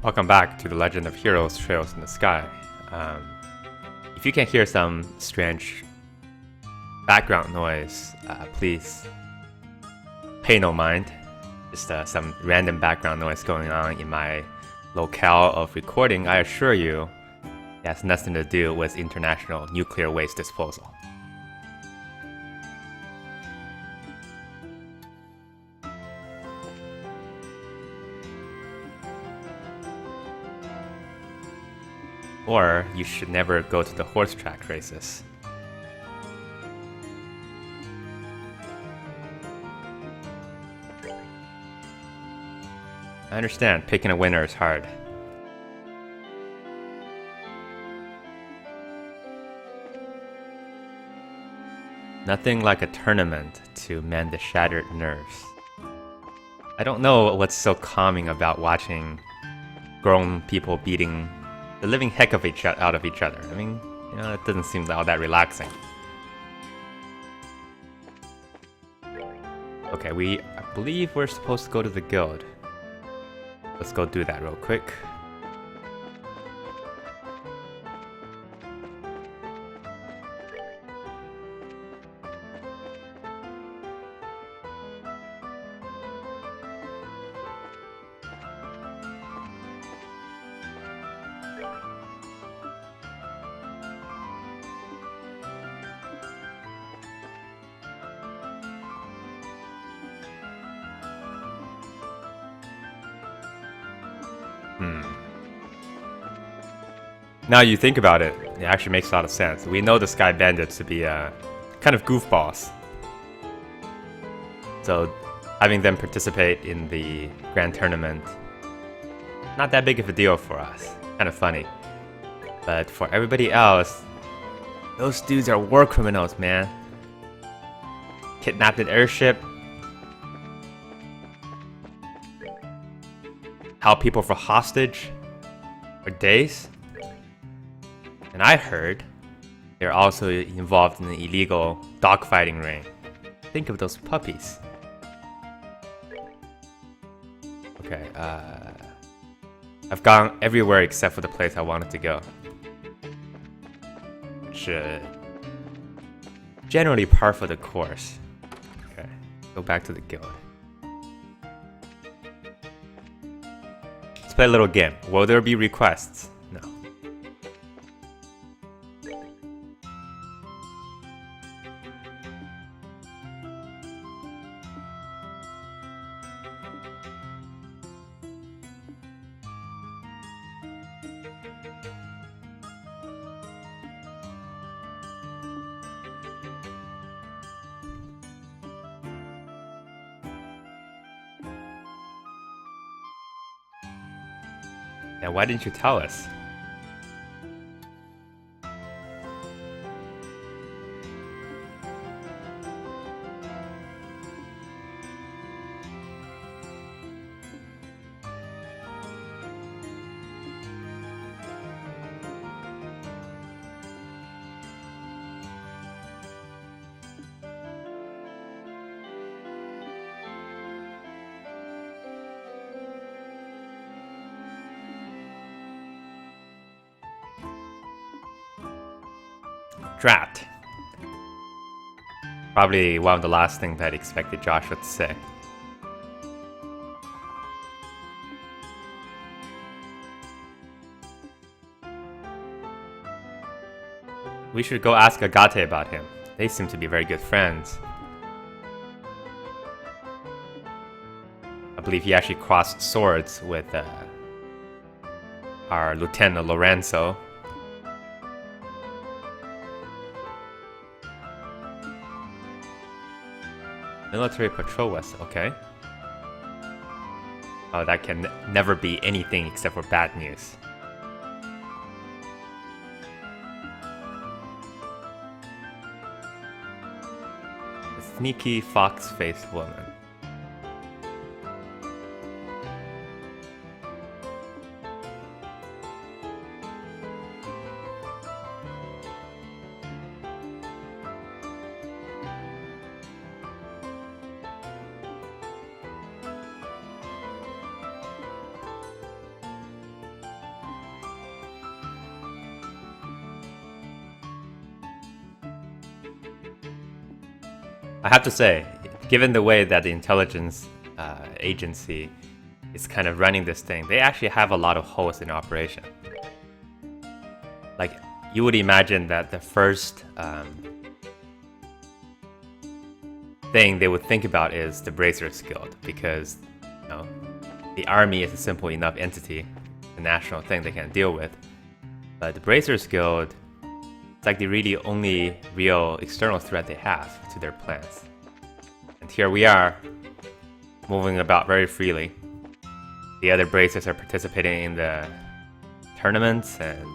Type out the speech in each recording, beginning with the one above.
Welcome back to the Legend of Heroes Trails in the Sky. If you can hear some strange background noise, please pay no mind. Just some random background noise going on in my locale of recording. I assure you, it has nothing to do with international nuclear waste disposal. Or you should never go to the horse track races. I understand, picking a winner is hard. Nothing like a tournament to mend the shattered nerves. I don't know what's so calming about watching grown people beating the living heck of out of each other. I mean, it doesn't seem all that relaxing. Okay, I believe we're supposed to go to the guild. Let's go do that real quick. Now you think about it, it actually makes a lot of sense. We know the Sky Bandits to be kind of goofballs. So having them participate in the grand tournament, not that big of a deal for us. Kind of funny. But for everybody else, those dudes are war criminals, man. Kidnapped an airship. Held people for hostage for days. And I heard they're also involved in an illegal dogfighting ring. Think of those puppies. Okay, I've gone everywhere except for the place I wanted to go. Which, generally par for the course. Okay, go back to the guild. Let's play a little game. Will there be requests? No. And why didn't you tell us? Drat. Probably one of the last things I'd expected Joshua to say. We should go ask Agate about him. They seem to be very good friends. I believe he actually crossed swords with our Lieutenant Lorenzo. Military patrol vessel, okay. Oh, that can never be anything except for bad news. A sneaky fox-faced woman. I have to say, given the way that the intelligence agency is kind of running this thing, they actually have a lot of holes in operation. Like, you would imagine that the first thing they would think about is the Bracers Guild, because, you know, the army is a simple enough entity, a national thing they can deal with. But the Bracers Guild, it's like the really only real external threat they have to their plans. And here we are, moving about very freely. The other Bracers are participating in the tournaments, and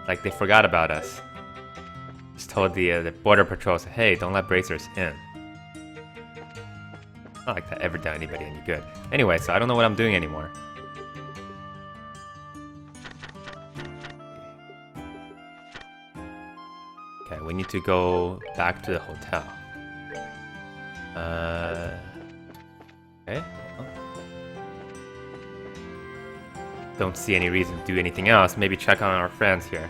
like they forgot about us. Just told the border patrols, hey, don't let Bracers in. Not like that ever done anybody any good. Anyway, so I don't know what I'm doing anymore. Okay, we need to go back to the hotel. Okay. Oh. Don't see any reason to do anything else. Maybe check on our friends here.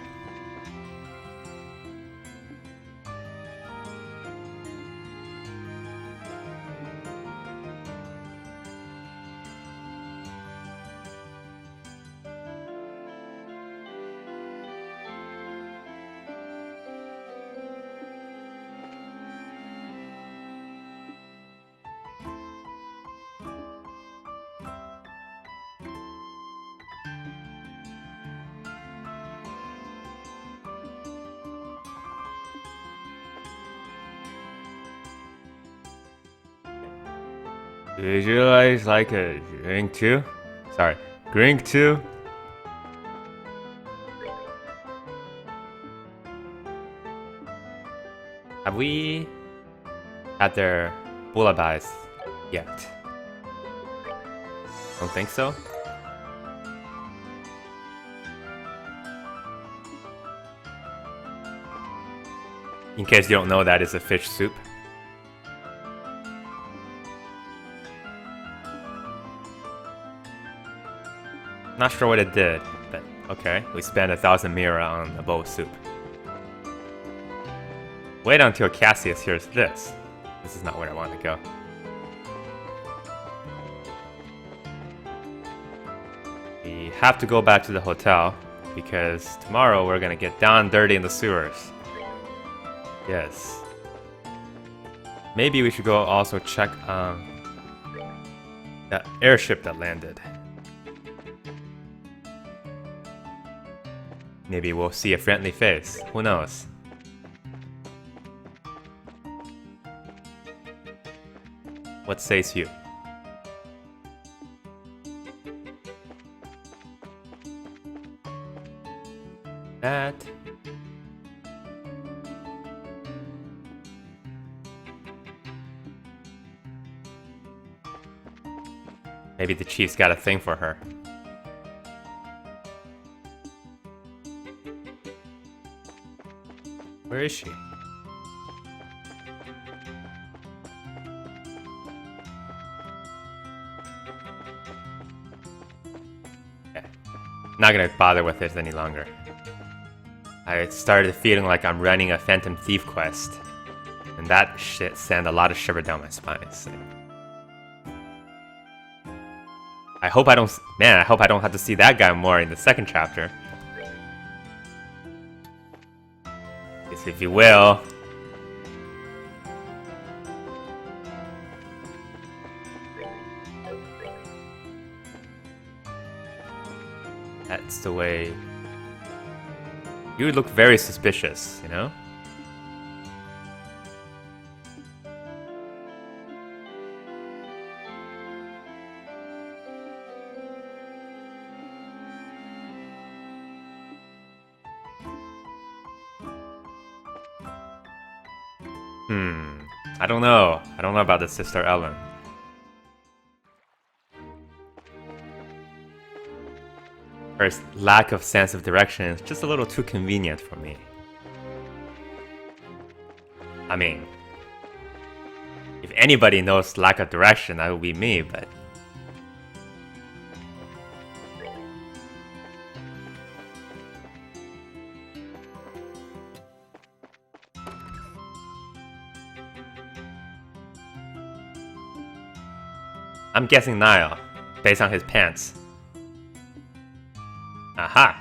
Would you guys like a drink too? Sorry, drink too? Have we had their lullabies yet? Don't think so? In case you don't know, that is a fish soup. Not sure what it did, but okay. We spent 1,000 mira on a bowl of soup. Wait until Cassius hears this. This is not where I want to go. We have to go back to the hotel because tomorrow we're gonna get down dirty in the sewers. Yes. Maybe we should go also check on that airship that landed. Maybe we'll see a friendly face. Who knows? What says you? That. Maybe the chief's got a thing for her. Where is she? Okay. Not gonna bother with this any longer. I started feeling like I'm running a Phantom Thief quest, and that shit sent a lot of shiver down my spine. So. I hope I don't have to see that guy more in the second chapter. If you will. That's the way. You look very suspicious, you know? I don't know. I don't know about the Sister Ellen. Her lack of sense of direction is just a little too convenient for me. I mean, if anybody knows lack of direction, that would be me, but... I'm guessing Niall, based on his pants. Aha!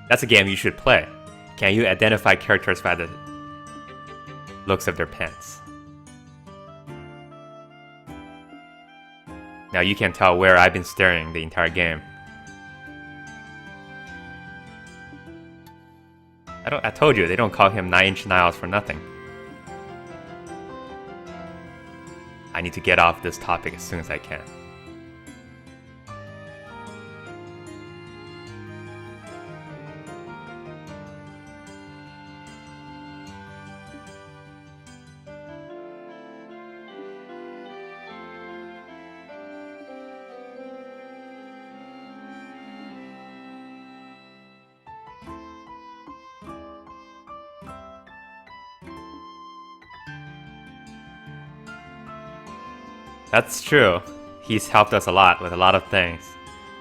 That's a game you should play. Can you identify characters by the looks of their pants? Now you can tell where I've been staring the entire game. I told you, they don't call him 9-inch Niles for nothing. I need to get off this topic as soon as I can. That's true. He's helped us a lot with a lot of things.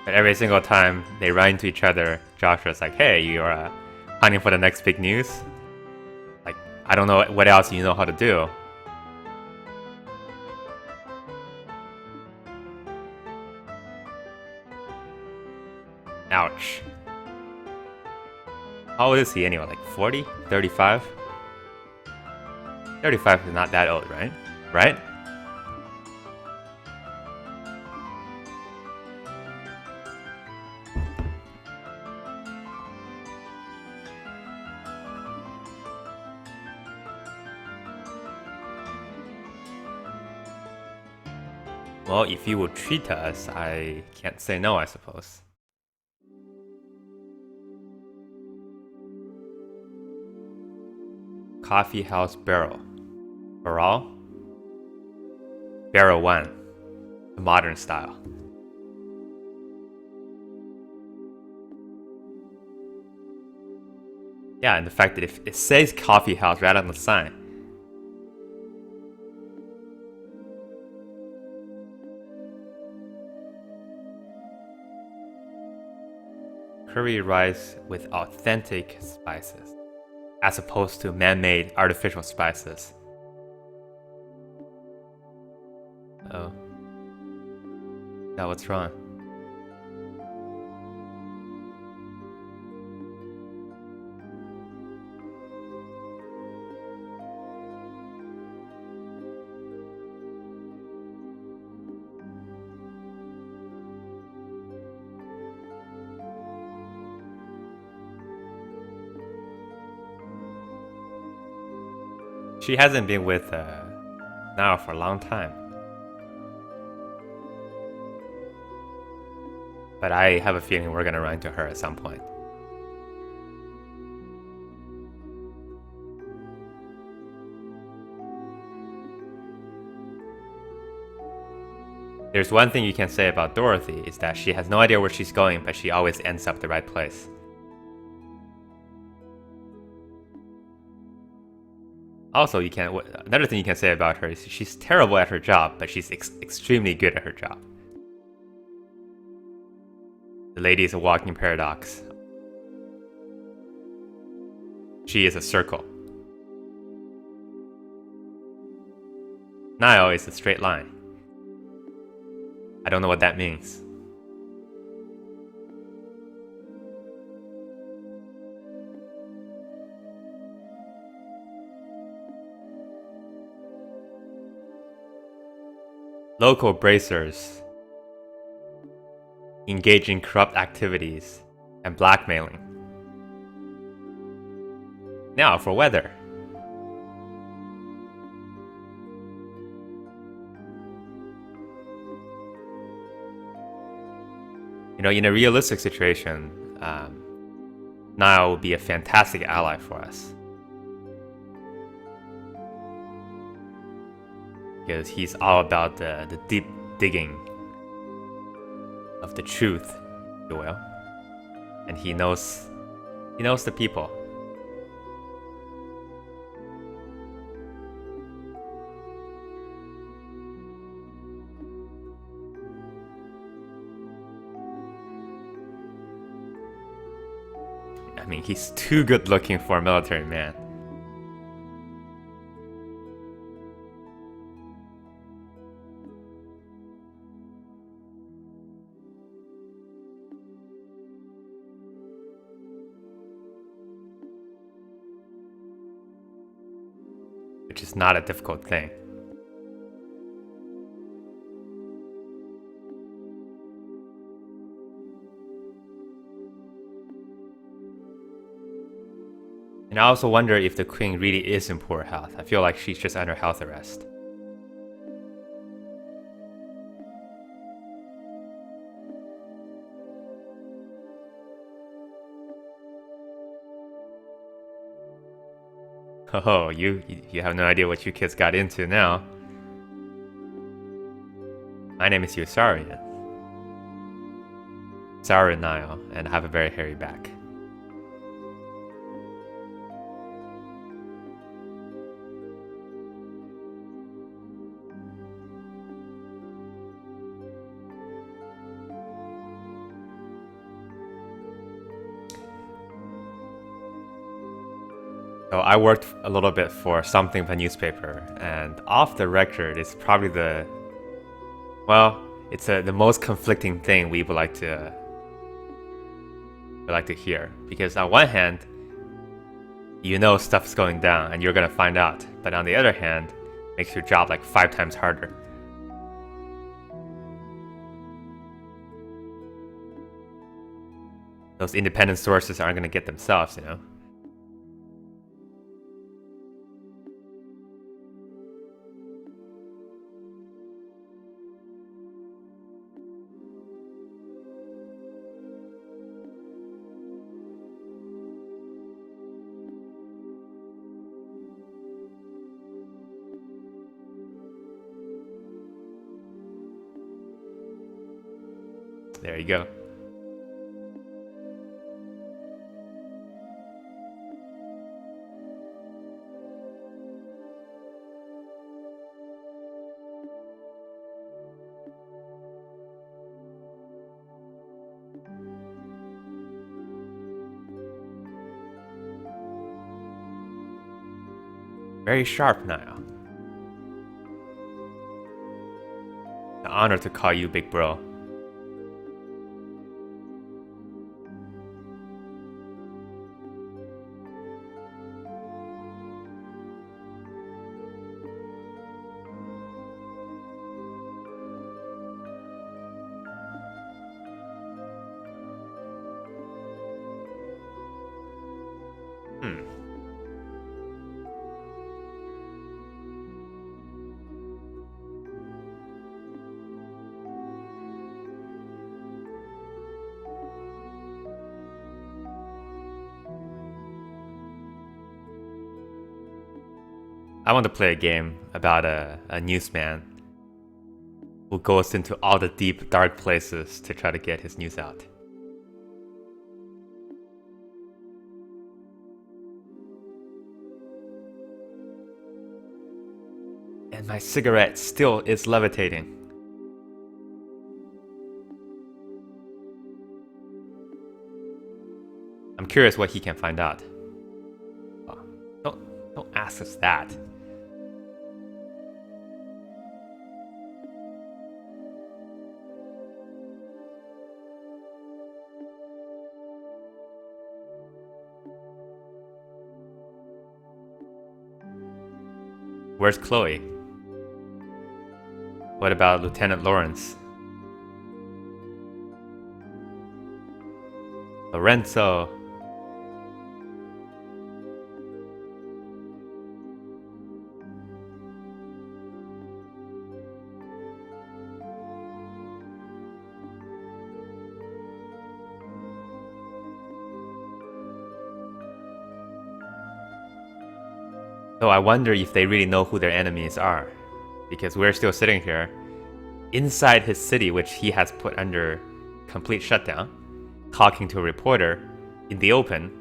But every single time they run into each other, Joshua's like, hey, you're hunting for the next big news? Like, I don't know what else you know how to do. Ouch. How old is he anyway? Like 40? 35? 35 is not that old, right? Right? Well, if you will treat us, I can't say no, I suppose. Coffee House Barrel. Barrel? Barrel 1. The modern style. Yeah, and the fact that if it says coffee house right on the sign. Curry rice with authentic spices, as opposed to man-made artificial spices. Oh. Now what's wrong? She hasn't been with Niall for a long time. But I have a feeling we're gonna run into her at some point. There's one thing you can say about Dorothy, is that she has no idea where she's going, but she always ends up the right place. Also, another thing you can say about her is she's terrible at her job, but she's extremely good at her job. The lady is a walking paradox. She is a circle. Niall is a straight line. I don't know what that means. Local bracers engage in corrupt activities and blackmailing. Now for weather. You know, in a realistic situation, Niall would be a fantastic ally for us. Because he's all about the deep digging of the truth, if you will. And he knows the people. I mean, he's too good looking for a military man. which is not a difficult thing. And I also wonder if the queen really is in poor health. I feel like she's just under house arrest. Oh, you have no idea what you kids got into now. My name is Yusarian. Sarah Nile, and I have a very hairy back. So I worked a little bit for something of a newspaper, and off the record, it's probably it's the most conflicting thing we would like to hear. Because on one hand, you know stuff's going down and you're gonna find out, but on the other hand, it makes your job like 5 times harder. Those independent sources aren't gonna get themselves, you know? There you go. Very sharp, Niall. An honor to call you big bro. I want to play a game about a newsman who goes into all the deep, dark places to try to get his news out. And my cigarette still is levitating. I'm curious what he can find out. Oh, don't ask us that. Where's Chloe? What about Lieutenant Lawrence? Lorenzo? So I wonder if they really know who their enemies are, because we're still sitting here inside his city, which he has put under complete shutdown, talking to a reporter in the open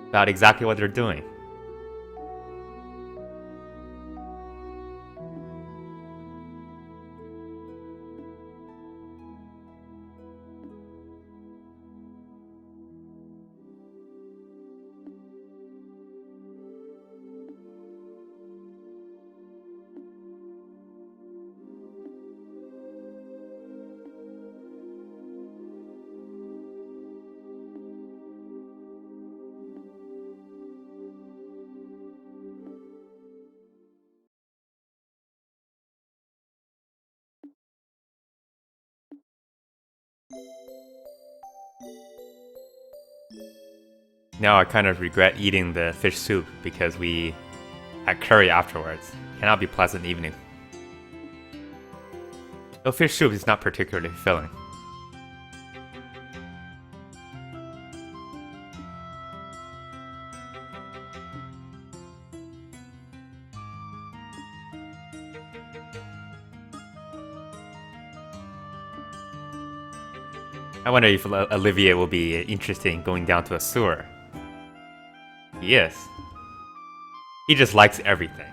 about exactly what they're doing. Now I kind of regret eating the fish soup because we had curry afterwards. Cannot be a pleasant evening. Though fish soup is not particularly filling. I wonder if Olivier will be interested in going down to a sewer. He is. He just likes everything.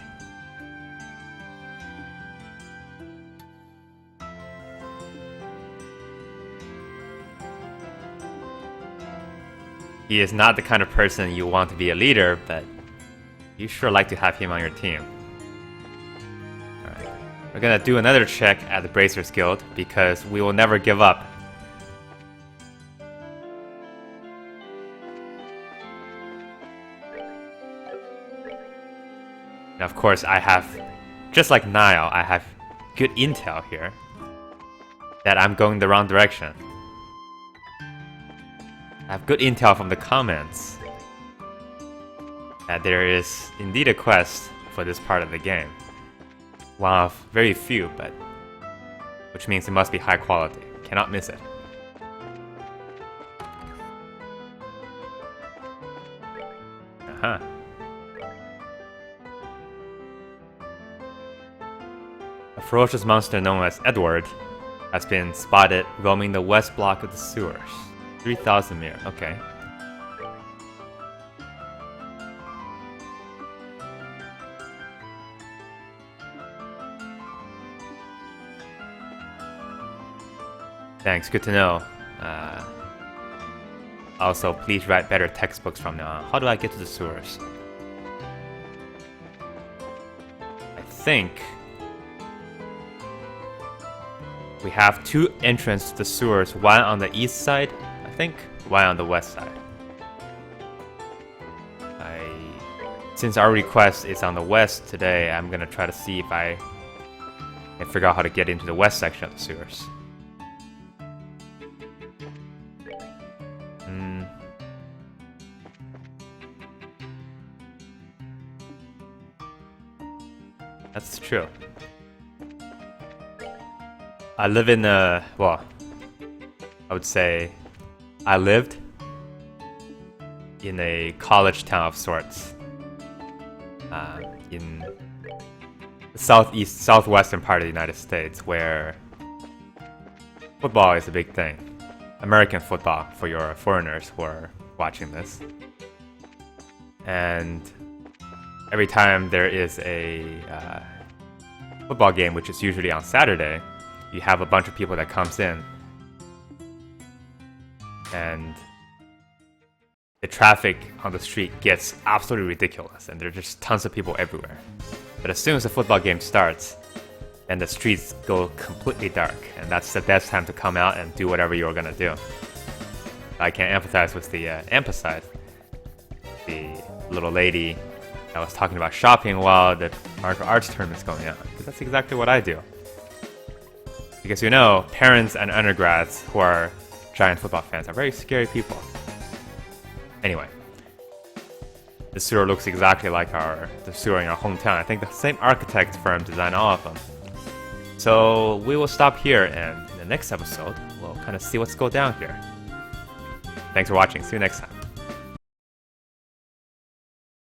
He is not the kind of person you want to be a leader, but you sure like to have him on your team. Alright. We're gonna do another check at the Bracers Guild because we will never give up. And of course, I have, just like Niall, I have good intel here that I'm going the wrong direction. I have good intel from the comments that there is indeed a quest for this part of the game. One of very few, but which means it must be high quality. Cannot miss it. Uh-huh. A ferocious monster known as Edward has been spotted roaming the west block of the sewers. 3,000 mir, okay. Thanks, good to know. Also, please write better textbooks from now on. How do I get to the sewers? I think we have two entrances to the sewers, one on the east side, I think, one on the west side. Since our request is on the west today, I'm gonna try to see if I can figure out how to get into the west section of the sewers. That's true. I live in a, well, I would say I lived in a college town of sorts in the southwestern part of the United States, where football is a big thing. American football for your foreigners who are watching this. And every time there is a football game, which is usually on Saturday, you have a bunch of people that comes in, and the traffic on the street gets absolutely ridiculous, and there are just tons of people everywhere. But as soon as the football game starts, then the streets go completely dark, and that's the best time to come out and do whatever you're gonna do. I can empathize with the the little lady that was talking about shopping while the martial arts tournament's going on, because that's exactly what I do. Because you know, parents and undergrads who are giant football fans are very scary people. Anyway, the sewer looks exactly like the sewer in our hometown. I think the same architect firm designed all of them. So we will stop here, and in the next episode, we'll kind of see what's going down here. Thanks for watching. See you next time.